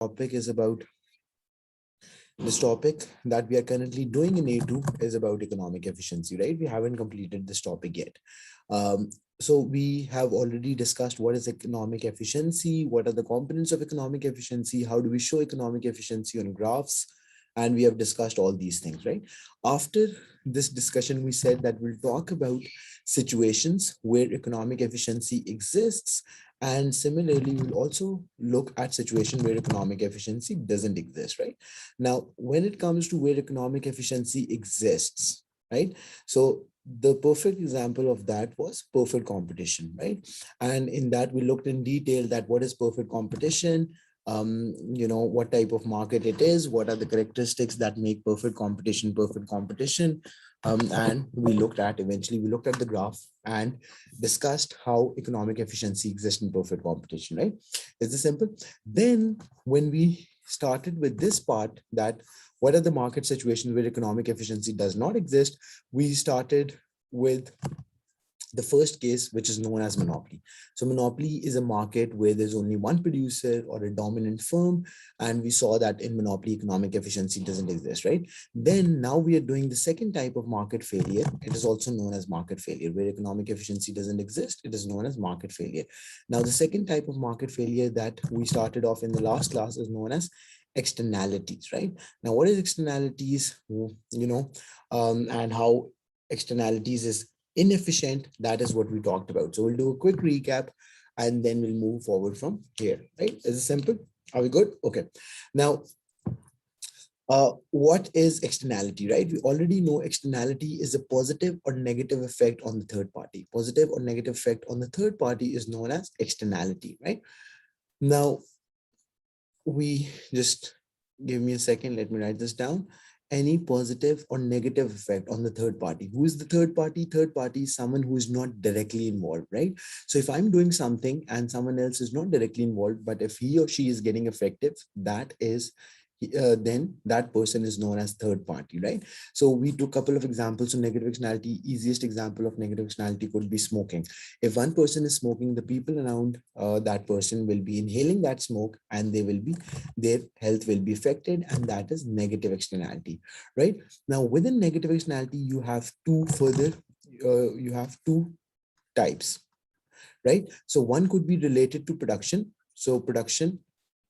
topic is about this topic that we are currently doing in A2 is about economic efficiency, right? We haven't completed this topic yet. So we have already discussed what is economic efficiency, what are the components of economic efficiency, how do we show economic efficiency on graphs, and we have discussed all these things, right? After this discussion, we said that we'll talk about situations where economic efficiency exists, and similarly, we'll also look at situation where economic efficiency doesn't exist, right? Now, when it comes to where economic efficiency exists, right? So the perfect example of that was perfect competition, right? And in that, we looked in detail that what is perfect competition, what type of market it is, what are the characteristics that make perfect competition. And eventually we looked at the graph and discussed how economic efficiency exists in perfect competition, right? Is this simple? Then when we started with this part, that what are the market situations where economic efficiency does not exist, we started with the first case, which is known as monopoly. So monopoly is a market where there's only one producer or a dominant firm. And we saw that in monopoly, economic efficiency doesn't exist, right? Then now we are doing the second type of market failure. It is also known as market failure, where economic efficiency doesn't exist. It is known as market failure. Now, the second type of market failure that we started off in the last class is known as externalities, right? Now, what is externalities, and how externalities is inefficient, that is what we talked about. So we'll do a quick recap and then we'll move forward from here, right? Is it simple? Are we good? Okay. Now, what is externality, right? We already know externality is a positive or negative effect on the third party. Positive or negative effect on the third party is known as externality, right? Now, we just give me a second. Let me write this down. Any positive or negative effect on the third party. Who is the third party? Third party is someone who is not directly involved, right? So if I'm doing something and someone else is not directly involved, but if he or she is getting effective, that is then that person is known as third party, right? So we took a couple of examples of negative externality. Easiest example of negative externality could be smoking. If one person is smoking, the people around that person will be inhaling that smoke, and their health will be affected, and that is negative externality, right? Now, within negative externality, you have two types, right? So one could be related to production. So production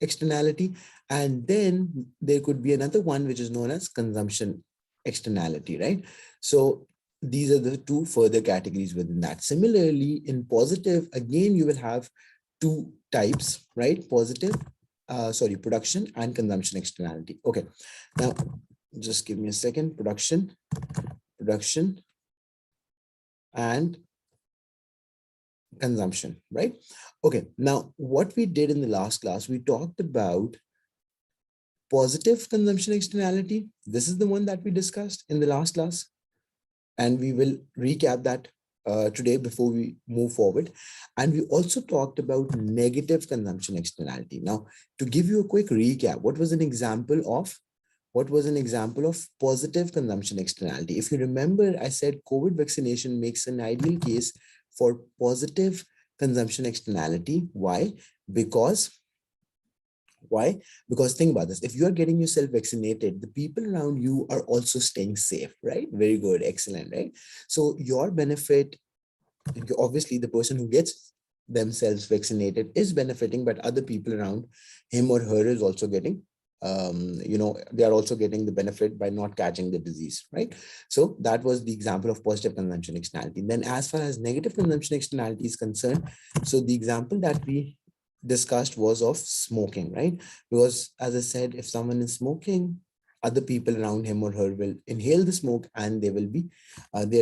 externality, and then there could be another one which is known as consumption externality, right? So these are the two further categories within that. Similarly, in positive, again, you will have two types, right? Production and consumption externality. Okay, now just give me a second. Production and consumption, right? Okay, now what we did in the last class, we talked about positive consumption externality. This is the one that we discussed in the last class, and we will recap that today before we move forward. And we also talked about negative consumption externality. Now, to give you a quick recap, what was an example of positive consumption externality? If you remember, I said COVID vaccination makes an ideal case for positive consumption externality. Why? Because think about this. If you are getting yourself vaccinated, the people around you are also staying safe, right? Very good. Excellent, right? So your benefit, obviously the person who gets themselves vaccinated is benefiting, but other people around him or her is also getting they are also getting the benefit by not catching the disease, right? So that was the example of positive consumption externality. Then as far as negative consumption externality is concerned, so the example that we discussed was of smoking, right? Because as I said, if someone is smoking, other people around him or her will inhale the smoke, and their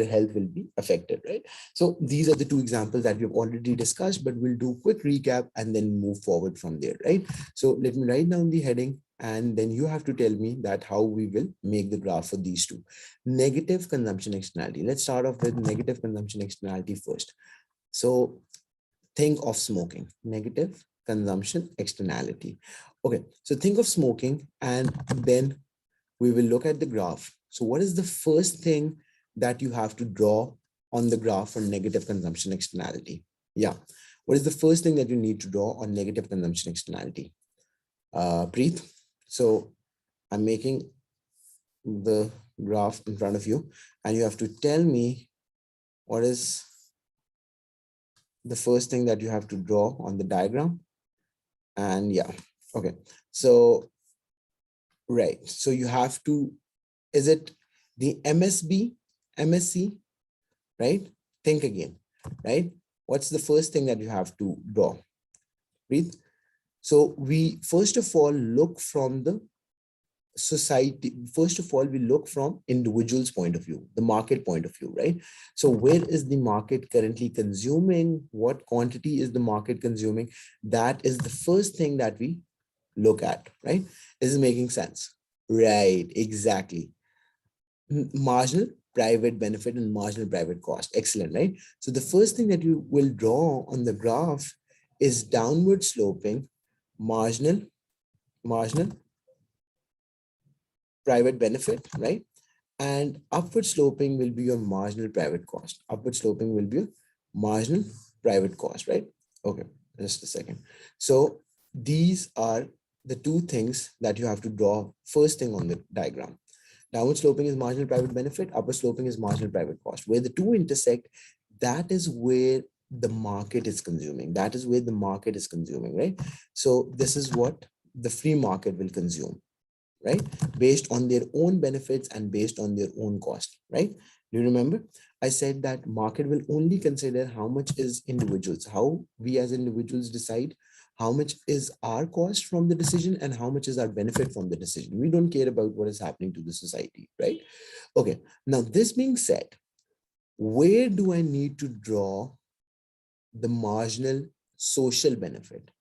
health will be affected, right? So these are the two examples that we've already discussed, but we'll do a quick recap and then move forward from there, right? So let me write down the heading, and then you have to tell me that how we will make the graph for these two. Negative consumption externality. Let's start off with negative consumption externality first. So think of smoking, negative consumption externality. Okay, so think of smoking, and then we will look at the graph. So what is the first thing that you have to draw on the graph for negative consumption externality? Yeah. What is the first thing that you need to draw on negative consumption externality? Preet. So I'm making the graph in front of you, and you have to tell me what is the first thing that you have to draw on the diagram. And yeah, okay. So, right. So you have to, is it the MSB, MSC, right? Think again, right? What's the first thing that you have to draw? Breathe. So we first of all look from the society. First of all, we look from individual's point of view, the market point of view, right? So where is the market currently consuming? What quantity is the market consuming? That is the first thing that we look at, right? Is it making sense? Right, exactly. Marginal private benefit and marginal private cost. Excellent, right? So the first thing that you will draw on the graph is downward sloping marginal, marginal private benefit, right? And upward sloping will be your marginal private cost. Upward sloping will be your marginal private cost, right? Okay, just a second. So these are the two things that you have to draw first thing on the diagram. Downward sloping is marginal private benefit, upward sloping is marginal private cost. Where the two intersect, that is where the market is consuming. That is where the market is consuming, right? So this is what the free market will consume, right? Based on their own benefits and based on their own cost, right? Do you remember? I said that market will only consider how much is individuals, how we as individuals decide how much is our cost from the decision and how much is our benefit from the decision. We don't care about what is happening to the society, right? Okay. Now, this being said, where do I need to draw the marginal social benefit?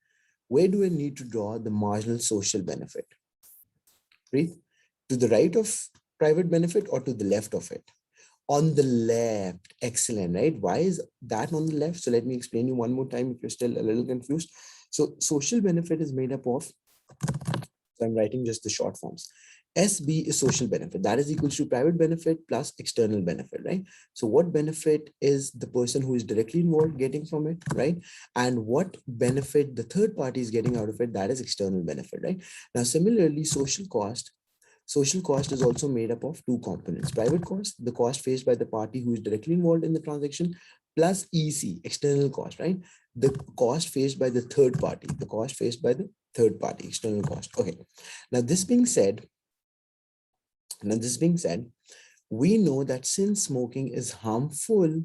Where do I need to draw the marginal social benefit? Breathe. To the right of private benefit or to the left of it? On the left. Excellent, right? Why is that on the left? So let me explain you one more time if you're still a little confused. So social benefit is made up of, so I'm writing just the short forms. SB is social benefit. That is equals to private benefit plus external benefit, right? So what benefit is the person who is directly involved getting from it, right? And what benefit the third party is getting out of it, that is external benefit, right? Now, similarly, social cost. Social cost is also made up of two components. Private cost, the cost faced by the party who is directly involved in the transaction, plus EC, external cost, right? The cost faced by the third party, the cost faced by the third party, external cost. Okay. Now, this being said, we know that since smoking is harmful,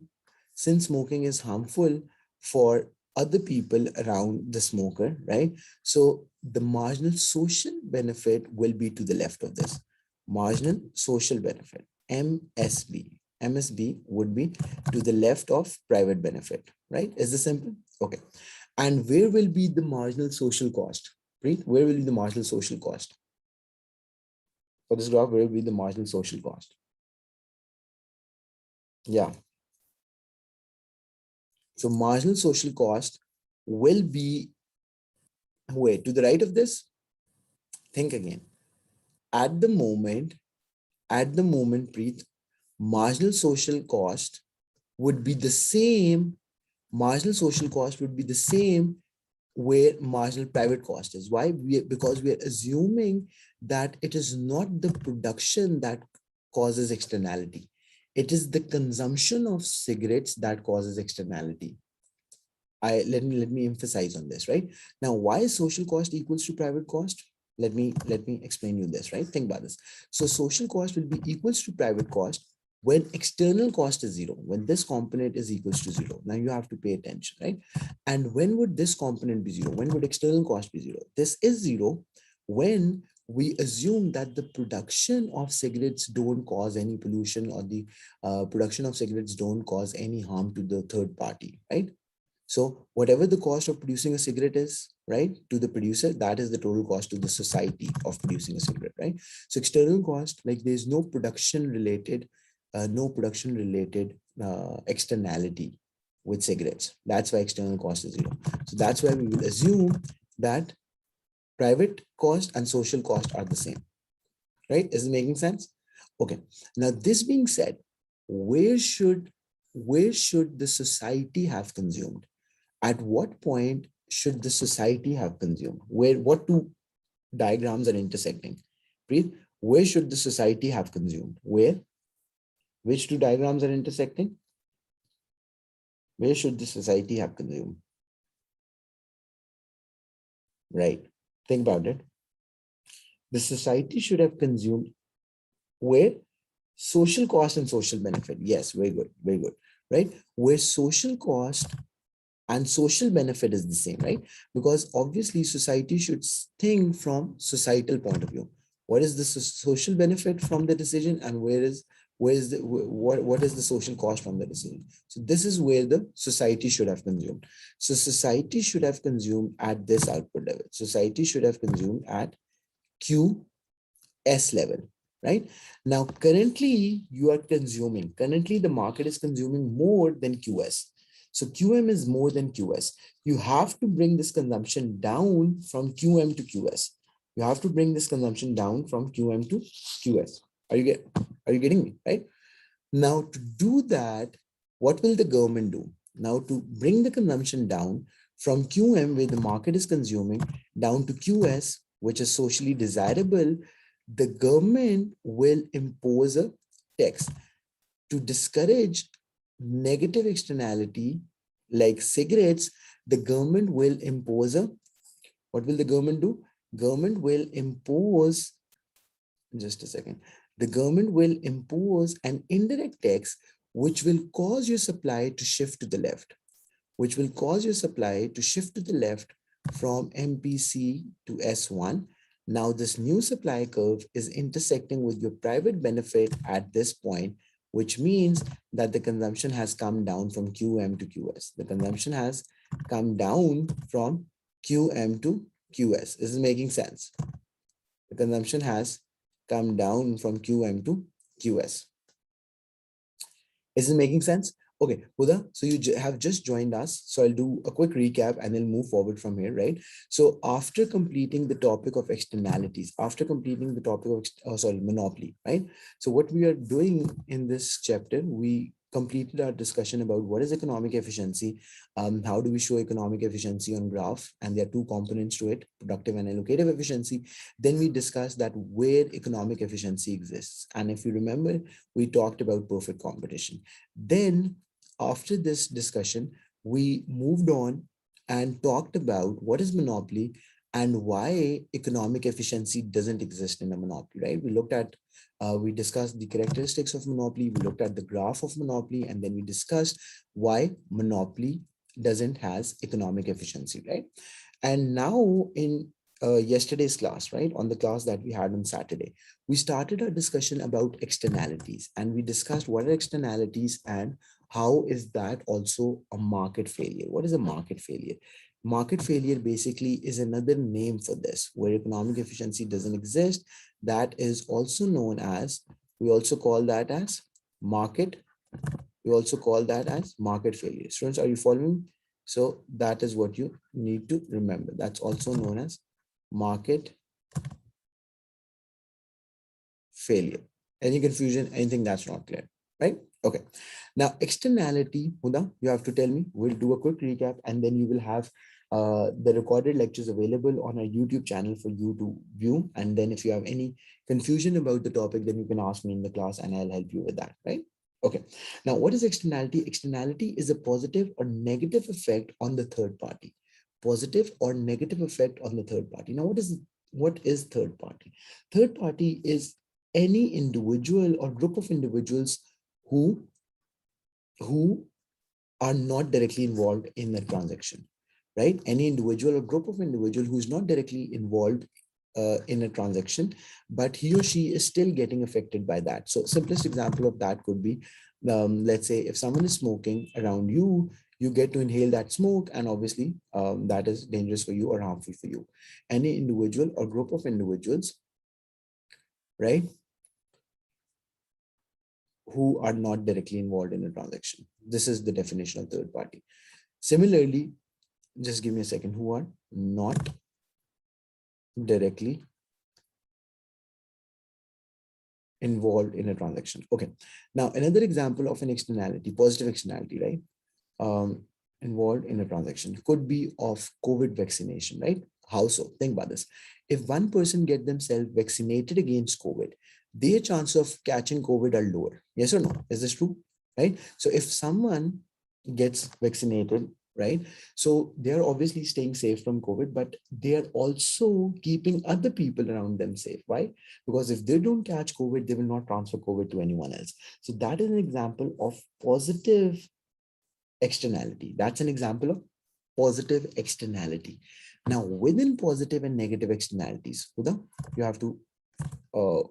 for other people around the smoker, right? So the marginal social benefit will be to the left of this. Marginal social benefit, MSB. MSB would be to the left of private benefit, right? Is this simple? Okay. And where will be the marginal social cost? Right? Where will be the marginal social cost? For this graph, where will be the marginal social cost? Yeah. So marginal social cost will be where? To the right of this? Think again. At the moment, Preet, marginal social cost would be the same. Marginal social cost would be the same where marginal private cost is. Why? Because we are assuming that it is not the production that causes externality. It is the consumption of cigarettes that causes externality. Let me emphasize on this, right? Now, why is social cost equals to private cost? Let me explain you this, right? Think about this. So social cost will be equals to private cost when external cost is zero, when this component is equals to zero. Now you have to pay attention, right? And when would this component be zero? When would external cost be zero? This is zero when we assume that the production of cigarettes don't cause any pollution, or the production of cigarettes don't cause any harm to the third party, right? So whatever the cost of producing a cigarette is, right, to the producer, that is the total cost to the society of producing a cigarette, right? So external cost, like there's no production related externality with cigarettes. That's why external cost is zero. So that's why we will assume that private cost and social cost are the same, right? Is it making sense? Okay. Now, this being said, where should the society have consumed? At what point should the society have consumed? Where, what to diagrams are intersecting. Preet, where should the society have consumed? Where? Which two diagrams are intersecting? Where should the society have consumed? Right. Think about it. The society should have consumed where? Social cost and social benefit. Yes, very good, very good. Right? Where social cost and social benefit is the same, right? Because obviously society should think from societal point of view. What is the social benefit from the decision, and where is the what is the social cost from the decision? So this is where the society should have consumed. So society should have consumed at this output level. Society should have consumed at QS level, right? Now, currently you are consuming, currently the market is consuming more than QS. So QM is more than QS. You have to bring this consumption down from QM to QS. You have to bring this consumption down from QM to QS. Are you getting me, right? Now, to do that, what will the government do? Now, to bring the consumption down from QM, where the market is consuming, down to QS, which is socially desirable, the government will impose a tax to discourage negative externality like cigarettes. The government will impose a, what will the government do? Government will impose, just a second, the government will impose an indirect tax which will cause your supply to shift to the left, which will cause your supply to shift to the left from MPC to S1. Now, this new supply curve is intersecting with your private benefit at this point, which means that the consumption has come down from QM to QS. The consumption has come down from QM to QS. This is making sense. The consumption has come down from QM to QS. Is it making sense? Okay, Huda, so you have just joined us. So I'll do a quick recap and then move forward from here, right? So after completing the topic of externalities, after completing the topic of, monopoly, right? So what we are doing in this chapter, we completed our discussion about what is economic efficiency, how do we show economic efficiency on graph, and there are two components to it, productive and allocative efficiency. Then we discussed that where economic efficiency exists. And if you remember, we talked about perfect competition. Then after this discussion, we moved on and talked about what is monopoly and why economic efficiency doesn't exist in a monopoly, right? We discussed the characteristics of monopoly, we looked at the graph of monopoly, and then we discussed why monopoly doesn't has economic efficiency, right? And now in yesterday's class, right, on the class that we had on Saturday, we started a discussion about externalities, and we discussed what are externalities and how is that also a market failure. What is a market failure? Market failure basically is another name for this, where economic efficiency doesn't exist. That is also known as, we also call that as market, we also call that as market failure. Students, are you following? So that is what you need to remember. That's also known as market failure. Any confusion, anything that's not clear, right? Okay. Now, externality, Huda, you have to tell me. We'll do a quick recap, and then you will have the recorded lectures available on our YouTube channel for you to view. And then if you have any confusion about the topic, then you can ask me in the class and I'll help you with that, right? Okay. Now, what is externality? Externality is a positive or negative effect on the third party. Positive or negative effect on the third party. Now, what is third party? Third party is any individual or group of individuals who who are not directly involved in the transaction, right? Any individual or group of individual who is not directly involved in a transaction, but he or she is still getting affected by that. So simplest example of that could be, let's say if someone is smoking around you, you get to inhale that smoke, and obviously that is dangerous for you or harmful for you. Any individual or group of individuals, right, who are not directly involved in a transaction. This is the definition of third party. Similarly, just give me a second, who are not directly involved in a transaction. Okay. Now, another example of an externality, positive externality, right? Involved in a transaction could be of COVID vaccination, right? How so? Think about this. If one person get themselves vaccinated against COVID, their chance of catching COVID are lower. Yes or no? Is this true? Right? So if someone gets vaccinated, right? So they are obviously staying safe from COVID, but they are also keeping other people around them safe. Why? Because if they don't catch COVID, they will not transfer COVID to anyone else. So that is an example of positive externality. That's an example of positive externality. Now, within positive and negative externalities, Huda, you have to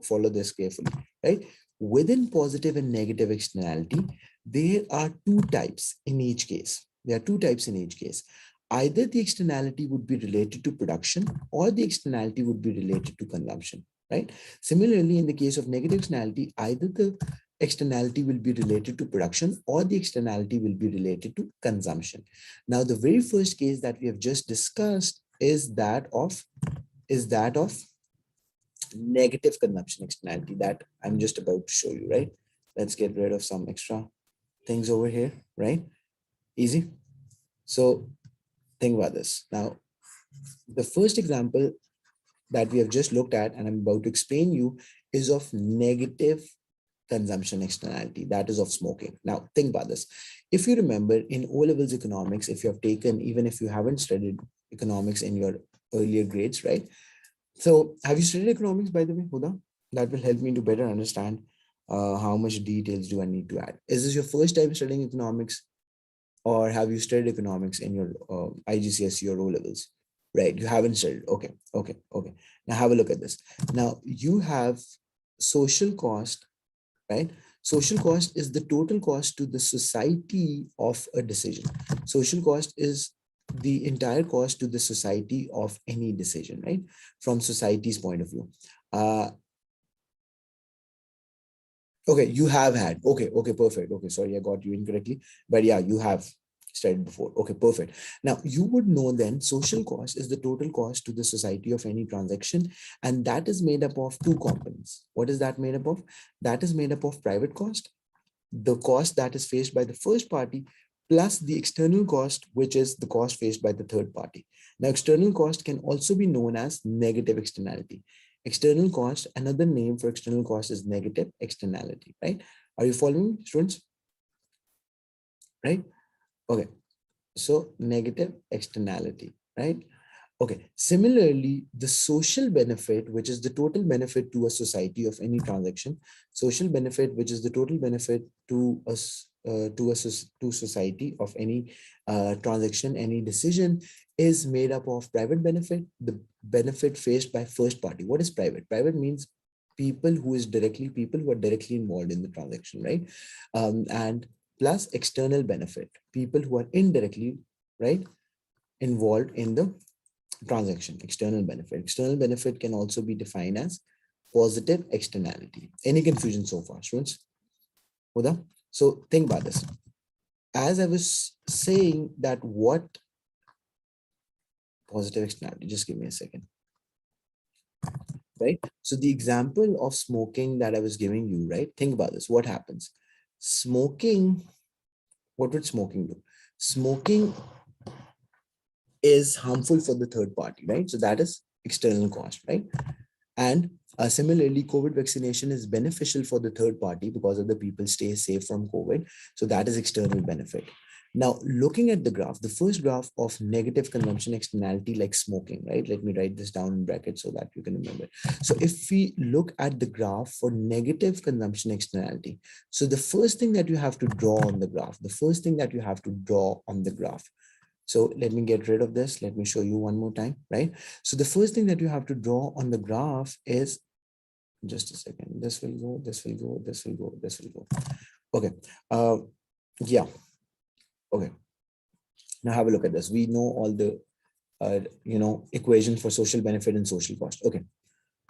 follow this carefully, right? Within positive and negative externality, there are two types in each case. There are two types in each case. Either the externality would be related to production or the externality would be related to consumption, right? Similarly, in the case of negative externality, either the externality will be related to production or the externality will be related to consumption. Now, the very first case that we have just discussed is that of negative consumption externality that I'm just about to show you, right? Let's get rid of some extra things over here, right? Easy. So think about this. Now, the first example that we have just looked at and I'm about to explain you is of negative consumption externality, that is of smoking. Now, think about this. If you remember in O-levels economics, if you have taken, even if you haven't studied economics in your earlier grades, right? So have you studied economics, by the way, Huda? That will help me to better understand how much details do I need to add. Is this your first time studying economics or have you studied economics in your IGCSE or O levels? Right, you haven't studied. Okay, okay, okay. Now have a look at this. Now you have social cost, right? Social cost is the total cost to the society of a decision. Social cost is the entire cost to the society of any decision, right? From society's point of view. Okay, you have had. Okay, okay, perfect. Okay, sorry, I got you incorrectly. But yeah, you have studied before. Okay, perfect. Now, you would know then social cost is the total cost to the society of any transaction. And that is made up of two components. What is that made up of? That is made up of private cost, the cost that is faced by the first party, plus the external cost, which is the cost faced by the third party. Now, external cost can also be known as negative externality. External cost, another name for external cost is negative externality, right? Are you following me, students? Right? Okay. So negative externality, right? Okay. Similarly, the social benefit, which is the total benefit to a society of any transaction, social benefit, which is the total benefit to us, to society of any transaction, any decision, is made up of private benefit, the benefit faced by first party. What is private? Private means people who are directly involved in the transaction, right? And plus external benefit, people who are indirectly, right, involved in the transaction. External benefit. External benefit can also be defined as positive externality. Any confusion so far, students? Uda? So think about this. As I was saying that what positive externality, just give me a second, right? So the example of smoking that I was giving you, right? Think about this. What happens? Smoking, what would smoking do? Smoking is harmful for the third party, right? So that is external cost, right? And similarly, COVID vaccination is beneficial for the third party because of the people stay safe from COVID. So that is external benefit. Now, looking at the graph, the first graph of negative consumption externality like smoking, right? Let me write this down in brackets so that you can remember. So if we look at the graph for negative consumption externality, so the first thing that you have to draw on the graph, so let me get rid of this. Let me show you one more time, right? So the first thing that you have to draw on the graph is, just a second, this will go, this will go, this will go, this will go. Okay. Yeah. Okay. Now have a look at this. We know all the, equations for social benefit and social cost. Okay.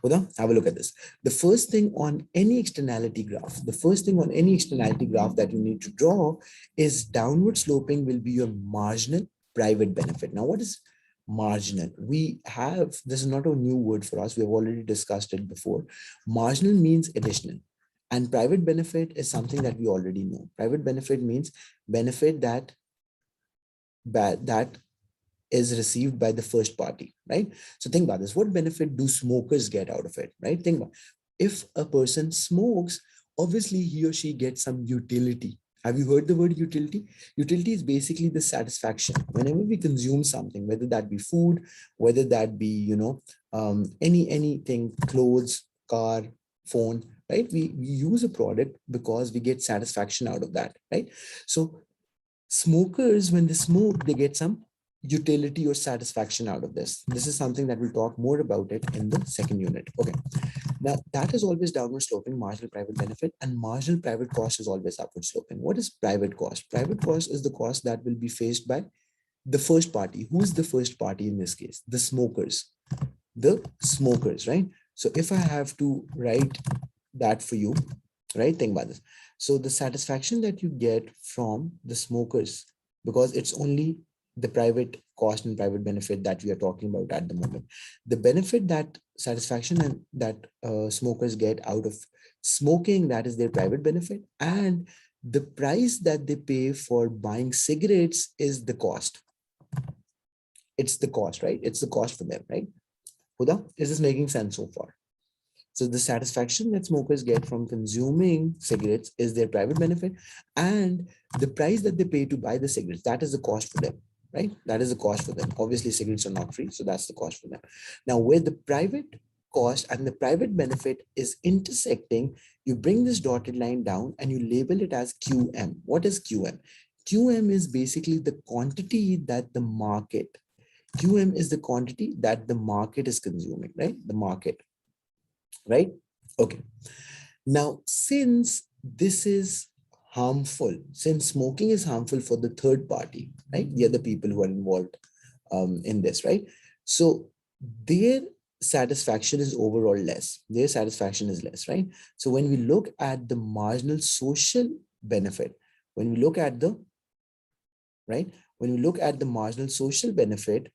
Huda, have a look at this. The first thing on any externality graph that you need to draw is downward sloping will be your marginal private benefit. Now, what is marginal? This is not a new word for us. We have already discussed it before. Marginal means additional. And private benefit is something that we already know. Private benefit means benefit that is received by the first party, right? So think about this. What benefit do smokers get out of it, right? Think about, if a person smokes, obviously he or she gets some utility. Have you heard the word utility? Utility is basically the satisfaction. Whenever we consume something, whether that be food, whether that be, anything, clothes, car, phone, right? We use a product because we get satisfaction out of that, right? So smokers, when they smoke, they get some utility or satisfaction out of this. This is something that we'll talk more about it in the second unit. Okay. Now that is always downward sloping marginal private benefit, and marginal private cost is always upward sloping. What is private cost? Private cost is the cost that will be faced by the first party. Who is the first party in this case? The smokers. The smokers, right? So if I have to write that for you, right? Think about this. So the satisfaction that you get from the smokers, because it's only the private cost and private benefit that we are talking about at the moment. The benefit, that satisfaction and that smokers get out of smoking, that is their private benefit, and the price that they pay for buying cigarettes is the cost. It's the cost, right? It's the cost for them, right? Huda, is this making sense so far? So the satisfaction that smokers get from consuming cigarettes is their private benefit, and the price that they pay to buy the cigarettes, that is the cost for them, right? That is the cost for them. Obviously, cigarettes are not free, so that's the cost for them. Now, where the private cost and the private benefit is intersecting, you bring this dotted line down and you label it as QM. What is QM? QM is basically the quantity that the market, QM is the quantity that the market is consuming, right? The market, right? Okay. Now, since this is harmful, since smoking is harmful for the third party, right? The other people who are involved in this, right? So their satisfaction is overall less. Their satisfaction is less, right? So when we look at the marginal social benefit, when we look at the, right? When we look at the marginal social benefit,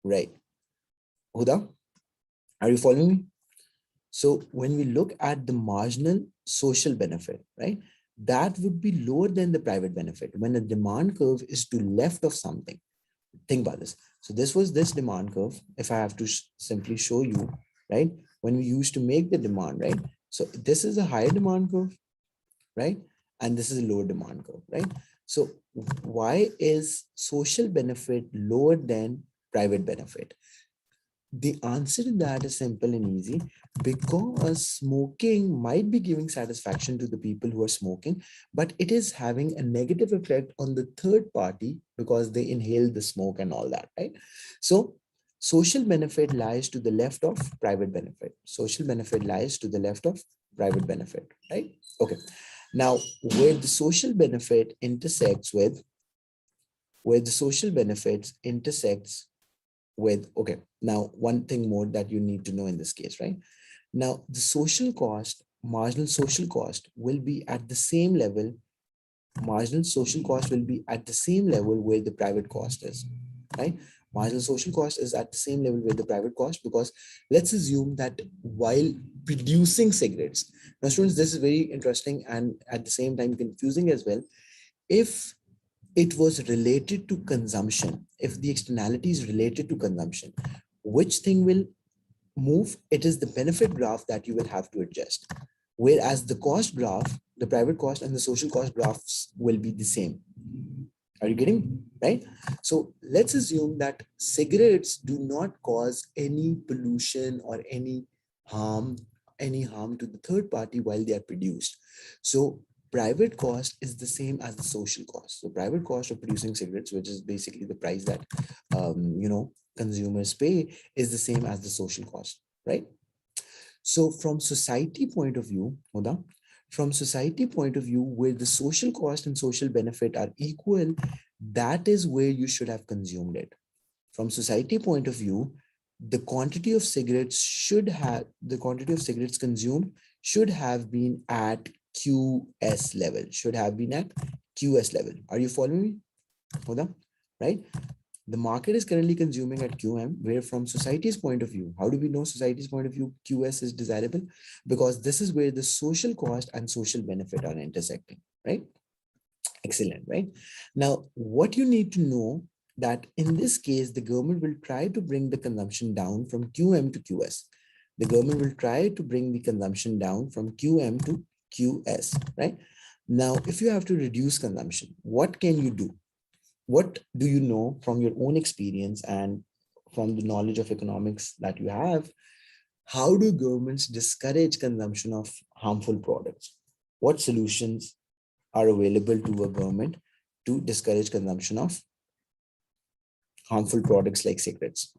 right? Huda, are you following me? So when we look at the marginal social benefit, right, that would be lower than the private benefit. When a demand curve is to left of something, think about this. So this was this demand curve. If I have to simply show you, right, when we used to make the demand, right? So this is a higher demand curve, right? And this is a lower demand curve, right? So why is social benefit lower than private benefit? The answer to that is simple and easy, because smoking might be giving satisfaction to the people who are smoking, but it is having a negative effect on the third party because they inhale the smoke and all that, right? So social benefit lies to the left of private benefit. Social benefit lies to the left of private benefit, right? Okay. Now, where the social benefit intersects with, where the social benefits intersects with, okay, now one thing more that you need to know in this case, right? Now, the social cost, marginal social cost will be at the same level, marginal social cost will be at the same level where the private cost is, right? Marginal social cost is at the same level where the private cost, because let's assume that while producing cigarettes, now students, this is very interesting and at the same time confusing as well. If it was related to consumption, if the externality is related to consumption, which thing will move? It is the benefit graph that you will have to adjust. Whereas the cost graph, the private cost and the social cost graphs will be the same. Are you getting, right? So let's assume that cigarettes do not cause any pollution or harm, any harm to the third party while they are produced. So private cost is the same as the social cost. So private cost of producing cigarettes, which is basically the price that consumers pay, is the same as the social cost, right? So from society point of view, Huda, from society point of view, where the social cost and social benefit are equal, that is where you should have consumed it. From society point of view, the quantity of cigarettes should have, the quantity of cigarettes consumed should have been at QS level, should have been at QS level. Are you following me, Huda? Right? The market is currently consuming at QM, where from society's point of view, how do we know society's point of view QS is desirable? Because this is where the social cost and social benefit are intersecting, right? Excellent, right? Now, what you need to know that in this case, the government will try to bring the consumption down from QM to QS. The government will try to bring the consumption down from QM to QS, right? Now, if you have to reduce consumption, what can you do? What do you know from your own experience and from the knowledge of economics that you have? How do governments discourage consumption of harmful products? What solutions are available to a government to discourage consumption of harmful products like cigarettes?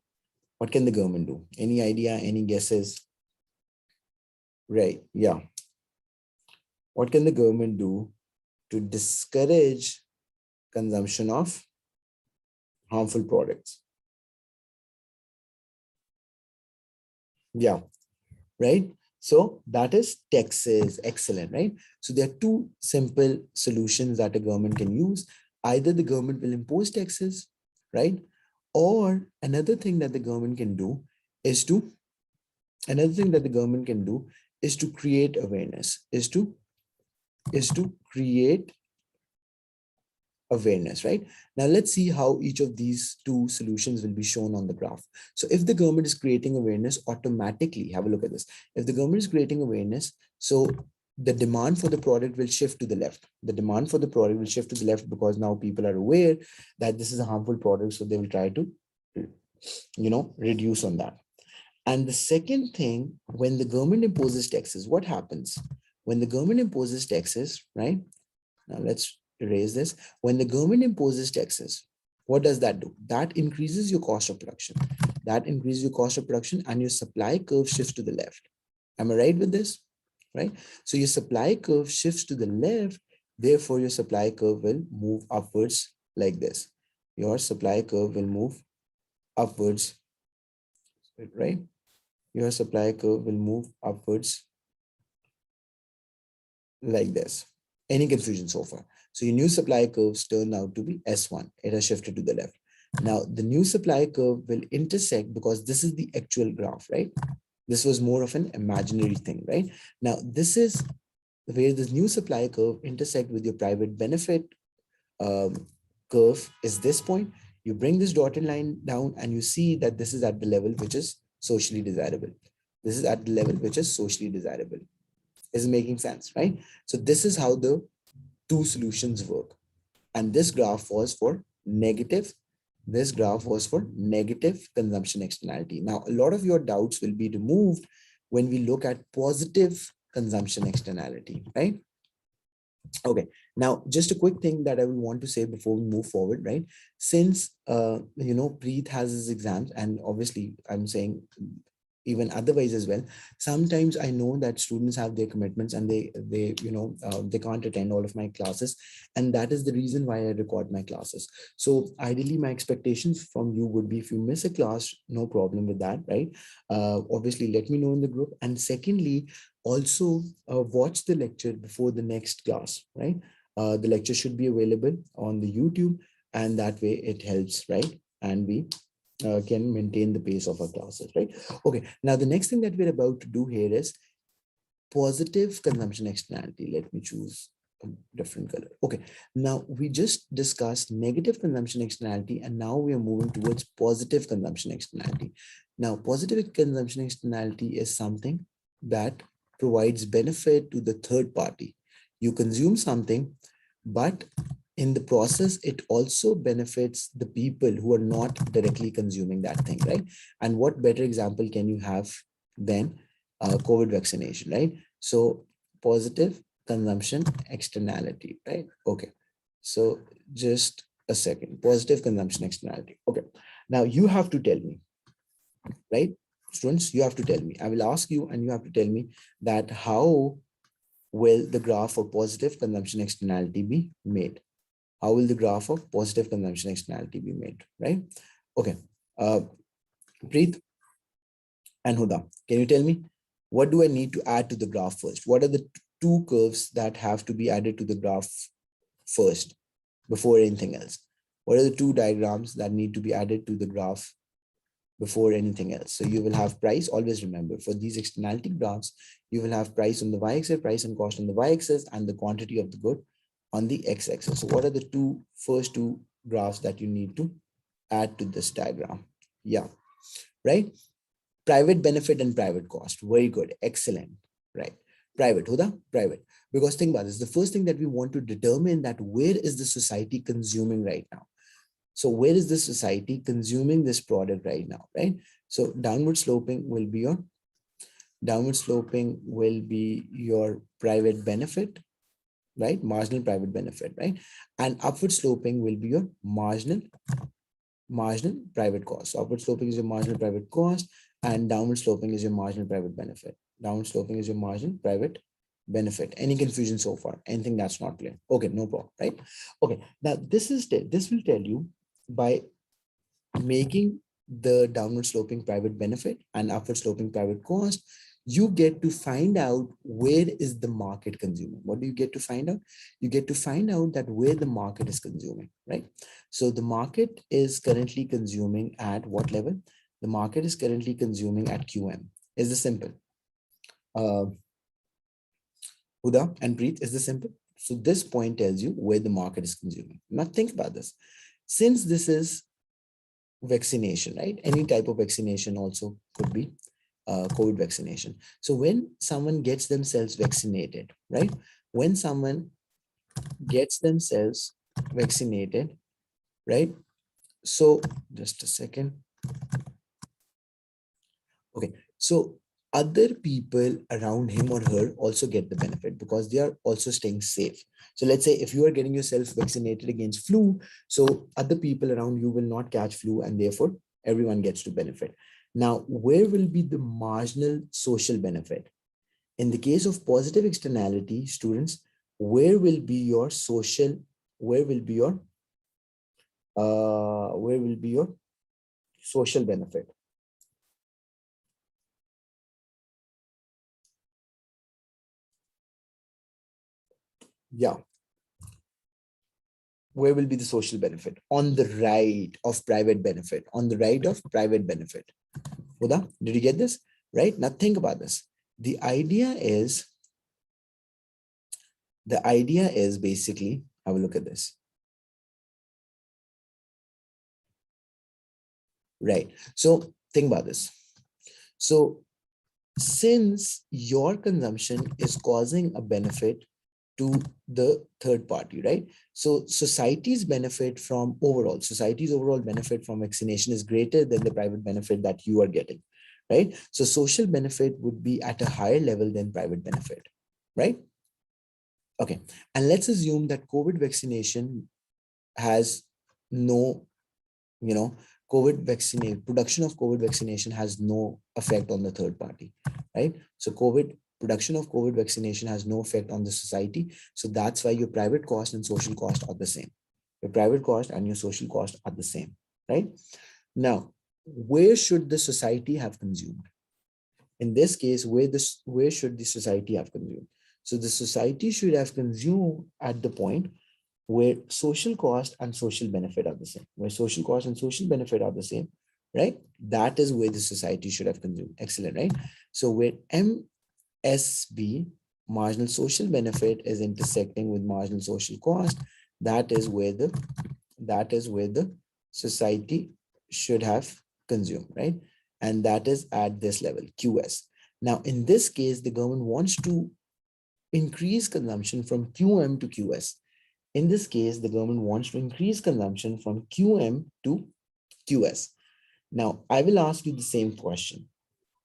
What can the government do? Any idea, any guesses? Right, yeah. What can the government do to discourage consumption of harmful products? Yeah, right? So that is taxes, excellent, right? So there are two simple solutions that a government can use. Either the government will impose taxes, right? Or another thing that the government can do is to create awareness, is to create awareness, right? Now let's see how each of these two solutions will be shown on the graph. So if the government is creating awareness, automatically, have a look at this. If the government is creating awareness, so the demand for the product will shift to the left. The demand for the product will shift to the left because now people are aware that this is a harmful product, so they will try to, reduce on that. And the second thing, when the government imposes taxes, what happens? When the government imposes taxes, right? Now let's erase this. When the government imposes taxes, what does that do? That increases your cost of production. That increases your cost of production and your supply curve shifts to the left. Am I right with this? Right? So your supply curve shifts to the left. Therefore, your supply curve will move upwards like this. Your supply curve will move upwards, right? Your supply curve will move upwards like this. Any confusion so far? So your new supply curves turned out to be S1. It has shifted to the left. Now the new supply curve will intersect because this is the actual graph, right? This was more of an imaginary thing, right? Now this is where this new supply curve intersect with your private benefit curve is this point. You bring this dotted line down and you see that this is at the level which is socially desirable. This is at the level which is socially desirable. Is making sense, right? So this is how the two solutions work. And this graph was for negative. This graph was for negative consumption externality. Now, a lot of your doubts will be removed when we look at positive consumption externality, right? Okay, now just a quick thing that I will want to say before we move forward, right? Since Preet has his exams, and obviously I'm saying even otherwise as well, sometimes I know that students have their commitments and they can't attend all of my classes, and that is the reason why I record my classes. So ideally my expectations from you would be, if you miss a class, no problem with that, right? Obviously let me know in the group. And secondly, also watch the lecture before the next class, right? The lecture should be available on the YouTube, and that way it helps, right? And we can maintain the pace of our classes, right? Okay, now the next thing that we're about to do here is positive consumption externality. Let me choose a different color. Okay, now we just discussed negative consumption externality, and now we are moving towards positive consumption externality. Now, positive consumption externality is something that provides benefit to the third party. You consume something, but in the process, it also benefits the people who are not directly consuming that thing, right? And what better example can you have than COVID vaccination, right? So positive consumption externality, right? Okay. So just a second, positive consumption externality. Okay. Now you have to tell me, right? Students, you have to tell me. I will ask you and you have to tell me that how will the graph of positive consumption externality be made? How will the graph of positive consumption externality be made, right? Okay. Preet and Huda, can you tell me, what do I need to add to the graph first? What are the two curves that have to be added to the graph first before anything else? What are the two diagrams that need to be added to the graph before anything else? So you will have price. Always remember, for these externality graphs, you will have price on the y-axis, price and cost on the y-axis, and the quantity of the good on the x-axis. So what are the first two graphs that you need to add to this diagram. Yeah, right. Private benefit and private cost. Very good. Excellent. Right. Private. Huda? Private. Because think about this. The first thing that we want to determine that where is the society consuming right now? So where is the society consuming this product right now? Right. So downward sloping will be your private benefit, right? Marginal private benefit, right? And upward sloping will be your marginal private cost. So upward sloping is your marginal private cost, and downward sloping is your marginal private benefit. Downward sloping is your marginal private benefit. Any confusion so far? Anything that's not clear? Okay, no problem, right? Okay, now this will tell you by making the downward sloping private benefit and upward sloping private cost, you get to find out where is the market consuming. What do you get to find out? You get to find out that where the market is consuming, right? So the market is currently consuming at what level? The market is currently consuming at QM. Is this simple? Huda and Preet, is this simple? So this point tells you where the market is consuming. Now think about this. Since this is vaccination, right? Any type of vaccination also could be COVID vaccination. So when someone gets themselves vaccinated, right? When someone gets themselves vaccinated, right? So just a second. Okay. So other people around him or her also get the benefit because they are also staying safe. So let's say if you are getting yourself vaccinated against flu, so other people around you will not catch flu and therefore everyone gets to benefit. Now, where will be the marginal social benefit? In the case of positive externality, students, where will be your social, where will be your social benefit? Yeah, where will be the social benefit? On the right of private benefit, on the right of private benefit. Huda, did you get this? Right? Now think about this. The idea is basically, have a look at this. Right. So think about this. So since your consumption is causing a benefit to the third party, right? So society's overall benefit from vaccination is greater than the private benefit that you are getting, right? So social benefit would be at a higher level than private benefit, right? Okay. And let's assume that COVID vaccination has no, you know, production of COVID vaccination has no effect on the third party, right? So production of COVID vaccination has no effect on the society. So that's why your private cost and social cost are the same. Your private cost and your social cost are the same, right? Now, where should the society have consumed? In this case, where should the society have consumed? So the society should have consumed at the point where social cost and social benefit are the same. Where social cost and social benefit are the same, right? That is where the society should have consumed. Excellent, right? So where MSB, marginal social benefit, is intersecting with marginal social cost, that is where the society should have consumed, right? And that is at this level, QS. Now, in this case, the government wants to increase consumption from QM to QS. In this case, the government wants to increase consumption from QM to QS. Now, I will ask you the same question.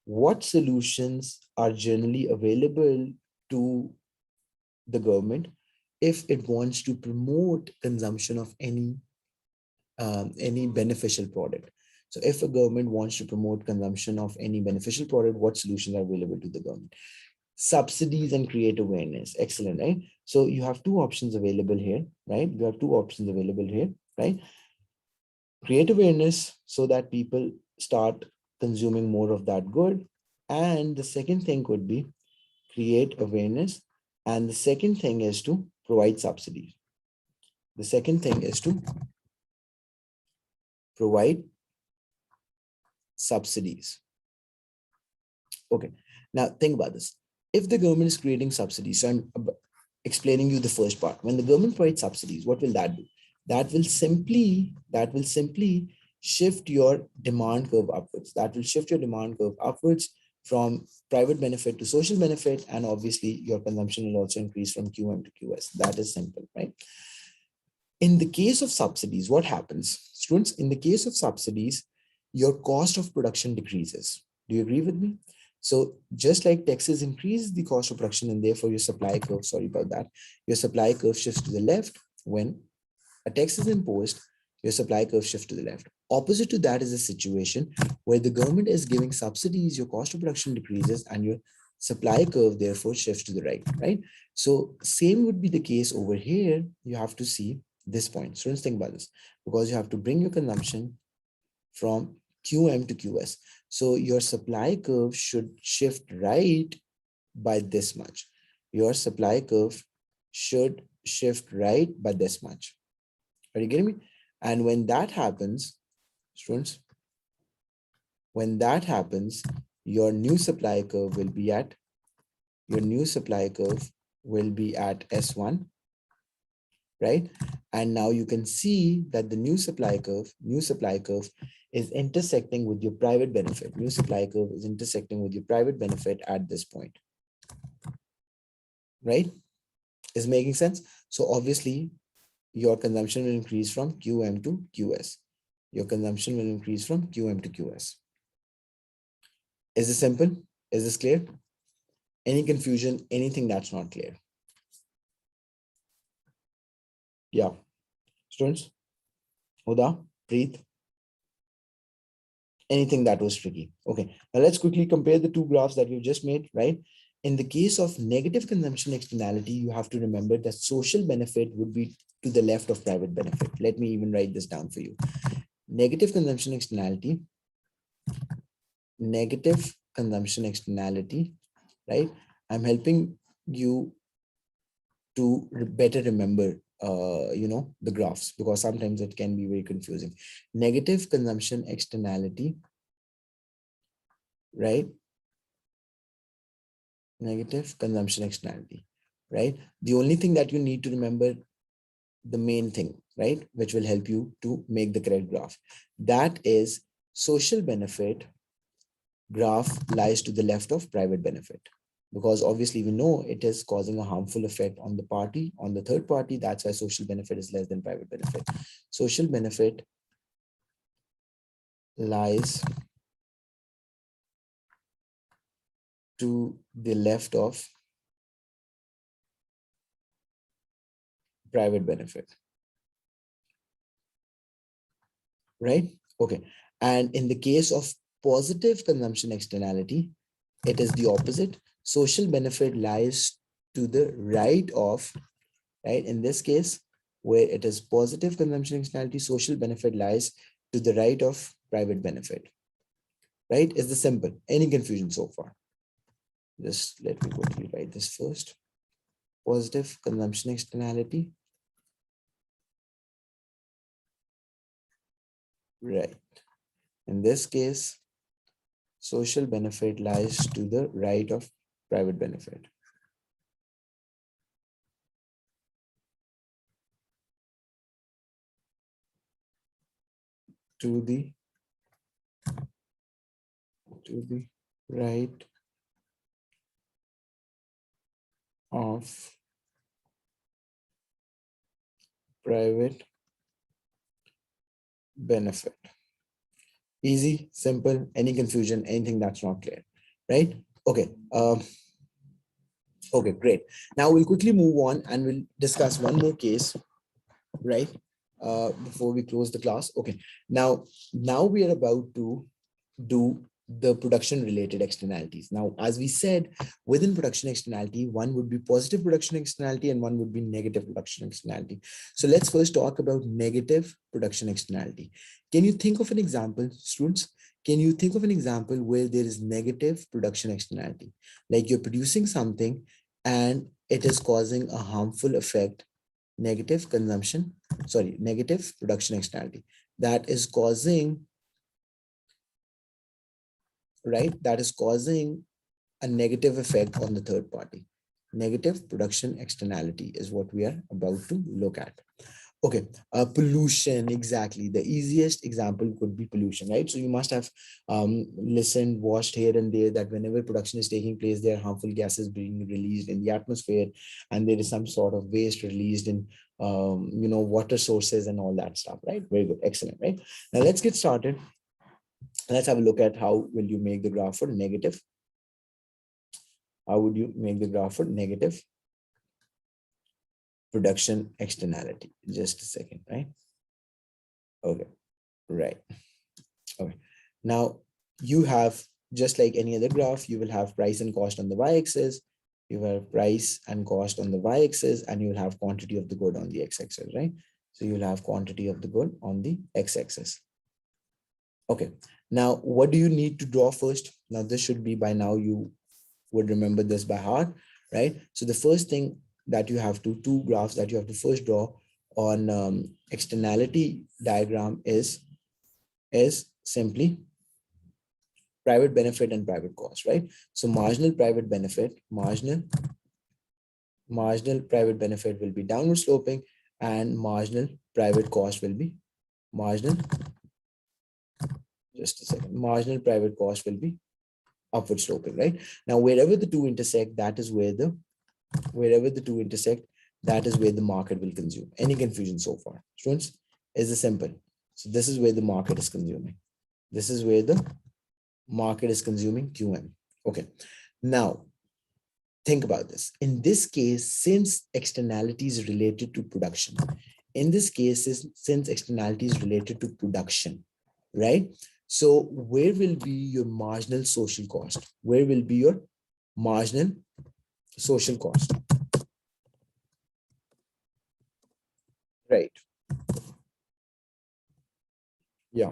What solutions are generally available to the government if it wants to promote consumption of any beneficial product? So if a government wants to promote consumption of any beneficial product, what solutions are available to the government? Subsidies and create awareness. Excellent, right? So you have two options available here, right? You have two options available here, right? Create awareness so that people start consuming more of that good. And the second thing could be create awareness. And the second thing is to provide subsidies. The second thing is to provide subsidies. Okay. Now think about this. If the government is creating subsidies, so I'm explaining you the first part. When the government provides subsidies, what will that do? That will simply shift your demand curve upwards. That will shift your demand curve upwards from private benefit to social benefit, and obviously your consumption will also increase from QM to QS. That is simple, right? In the case of subsidies, what happens? Students, in the case of subsidies, your cost of production decreases. Do you agree with me? So just like taxes increase the cost of production, and therefore your supply curve, sorry about that, your supply curve shifts to the left. When a tax is imposed, your supply curve shifts to the left. Opposite to that is a situation where the government is giving subsidies, your cost of production decreases, and your supply curve therefore shifts to the right, right? So same would be the case over here. You have to see this point. Students, think about this, because you have to bring your consumption from QM to QS. So your supply curve should shift right by this much. Your supply curve should shift right by this much. Are you getting me? And when that happens, students, when that happens, your new supply curve will be at, S1, right? And now you can see that the new supply curve is intersecting with your private benefit. New supply curve is intersecting with your private benefit at this point, right? Is making sense? So obviously your consumption will increase from QM to QS. Your consumption will increase from QM to QS. Is this simple? Is this clear? Any confusion, anything that's not clear? Yeah. Students? Huda, Preet? Anything that was tricky? Okay. Now let's quickly compare the two graphs that we've just made, right? In the case of negative consumption externality, you have to remember that social benefit would be to the left of private benefit. Let me even write this down for you. Negative consumption externality, right? I'm helping you to better remember the graphs, because sometimes it can be very confusing. Negative consumption externality, right? Negative consumption externality, right? The only thing that you need to remember, the main thing, right, which will help you to make the correct graph, that is social benefit graph lies to the left of private benefit, because obviously we know it is causing a harmful effect on the third party. That's why social benefit is less than private benefit. Social benefit lies to the left of private benefit, right? Okay. And in the case of positive consumption externality, it is the opposite. Social benefit lies to the right of, right? In this case, where it is positive consumption externality, social benefit lies to the right of private benefit, right? Is this simple? Any confusion so far? Just let me quickly write this first. Positive consumption externality, right? In this case, social benefit lies to the right of private benefit. To the right of private benefit. Easy, simple, any confusion, anything that's not clear, right? Okay. Okay, great. Now we'll quickly move on and we'll discuss one more case, right? Before we close the class. Okay. Now we are about to do the production related externalities. Now, as we said, within production externality, one would be positive production externality and one would be negative production externality. So let's first talk about negative production externality. Can you think of an example, students? Can you think of an example where there is negative production externality? Like you're producing something and it is causing a harmful effect, negative production externality that is causing, right? That is causing a negative effect on the third party. Negative production externality is what we are about to look at. Okay, pollution, exactly. The easiest example could be pollution, right? So you must have listened, watched here and there that whenever production is taking place, there are harmful gases being released in the atmosphere, and there is some sort of waste released in, water sources and all that stuff, right? Very good, excellent, right? Now let's get started. Let's have a look at how will you make the graph for negative. How would you make the graph for negative production externality? Just a second, right? Okay, right. Okay. Now you have, just like any other graph, you will have price and cost on the y-axis, you have price and cost on the y-axis, and you will have quantity of the good on the x-axis, right? So you'll have quantity of the good on the x-axis. Okay. Now, what do you need to draw first? Now, this should be by now, you would remember this by heart, right? So the first thing that you have to, two graphs that you have to first draw on externality diagram is simply private benefit and private cost, right? So marginal private benefit, marginal private benefit will be downward sloping, and marginal private cost will be marginal, just a second, marginal private cost will be upward sloping, right? Now, wherever the two intersect, that is where wherever the two intersect, that is where the market will consume. Any confusion so far, students? Is this simple? So this is where the market is consuming. This is where the market is consuming QM. Okay. Now, think about this. In this case, since externality is related to production, in this case, since externality is related to production, right? So where will be your marginal social cost? Where will be your marginal social cost? Right. Yeah.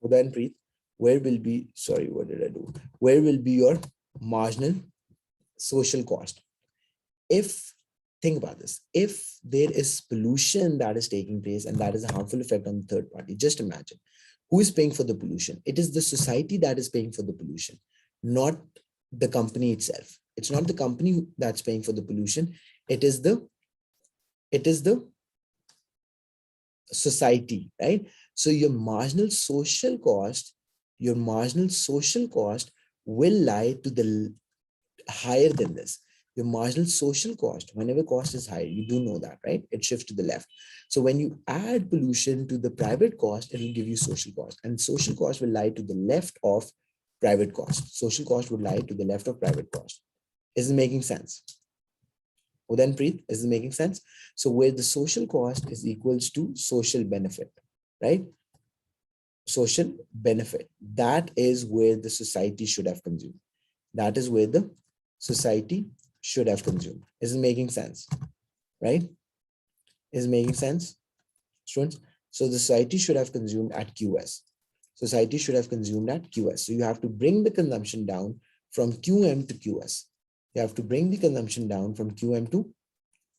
Uday and Preet, where will be, sorry, what did I do? Where will be your marginal social cost? If, think about this, if there is pollution that is taking place and that is a harmful effect on the third party, just imagine who is paying for the pollution. It is the society that is paying for the pollution, not the company itself. It's not the company that's paying for the pollution. It is the society, right? So your marginal social cost will lie to the higher than this. Your marginal social cost, whenever cost is high, you do know that, right? It shifts to the left. So when you add pollution to the private cost, it will give you social cost, and social cost will lie to the left of private cost. Social cost would lie to the left of private cost. Is it making sense? Then Preet, is it making sense? So where the social cost is equals to social benefit, right? Social benefit. That is where the society should have consumed. That is where the society should have consumed. Is it making sense? Right? Is it making sense, students? So the society should have consumed at QS. Society should have consumed at QS. So you have to bring the consumption down from QM to QS. You have to bring the consumption down from QM to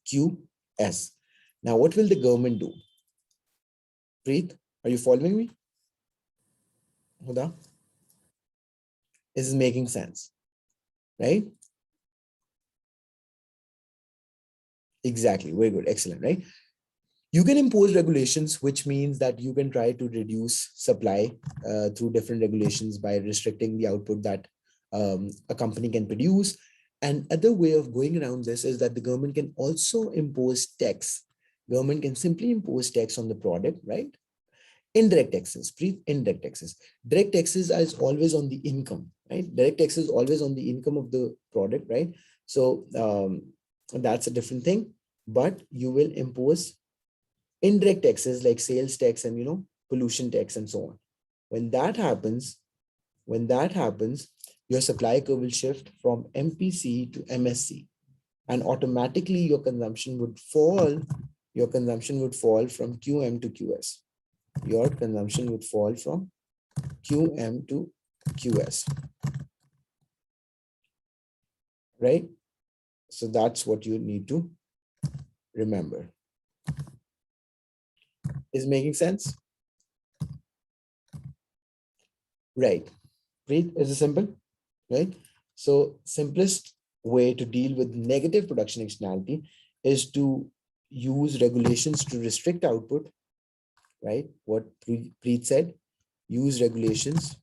QS. Now, what will the government do? Preet, are you following me? Huda? This is making sense, right? Exactly. Very good. Excellent, right? You can impose regulations, which means that you can try to reduce supply through different regulations by restricting the output that a company can produce. And other way of going around this is that the government can also impose tax. Government can simply impose tax on the product, right? Indirect taxes, indirect taxes. Direct taxes is always on the income, right? Direct taxes is always on the income of the product, right? So that's a different thing. But you will impose indirect taxes like sales tax and pollution tax and so on. When that happens, when that happens, your supply curve will shift from MPC to MSC, and automatically your consumption would fall. Your consumption would fall from QM to QS. Your consumption would fall from QM to QS, right? So that's what you need to remember. Is making sense? Right. Read, is it simple? Right? So simplest way to deal with negative production externality is to use regulations to restrict output, right? What Preet said, use regulations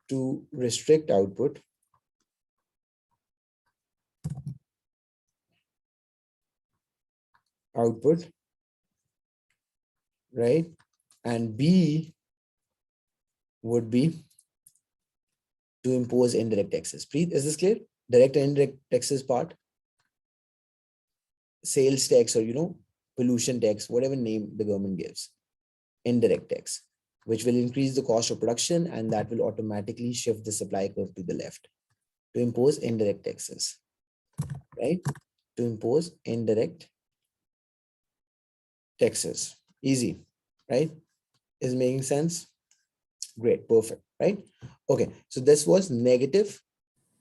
to restrict output, right? And B would be to impose indirect taxes. Preet, is this clear? Direct and indirect taxes part, sales tax, or pollution tax, whatever name the government gives, indirect tax, which will increase the cost of production, and that will automatically shift the supply curve to the left. To impose indirect taxes, right? To impose indirect taxes. Easy, right? Is making sense? Great, perfect, right? Okay, so this was negative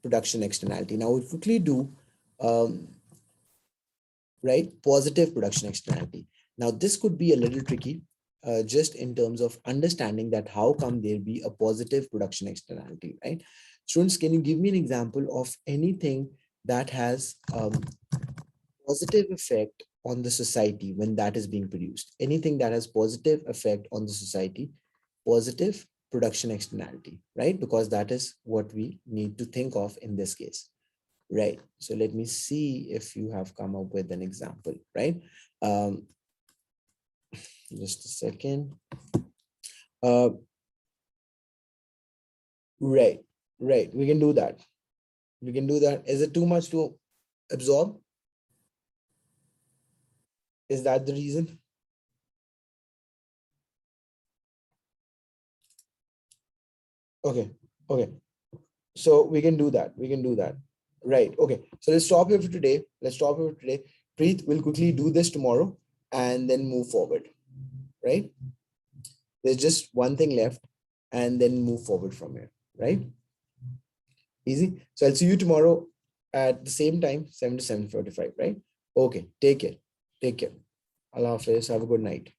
production externality. Now we quickly do right, positive production externality. Now this could be a little tricky, just in terms of understanding that how come there be a positive production externality, right? Students, can you give me an example of anything that has positive effect on the society when that is being produced? Anything that has positive effect on the society, positive production externality, right? Because that is what we need to think of in this case. Right. So let me see if you have come up with an example, right? Just a second. Right, right. We can do that. We can do that. Is it too much to absorb? Is that the reason? Okay, okay. So we can do that. We can do that. Right. Okay. So let's stop here for today. Let's stop here for today. Preet will quickly do this tomorrow and then move forward. Right. There's just one thing left and then move forward from here. Right. Easy. So I'll see you tomorrow at the same time, 7 to 7:45, right? Okay. Take care. Take care. Allah Hafiz. Have a good night.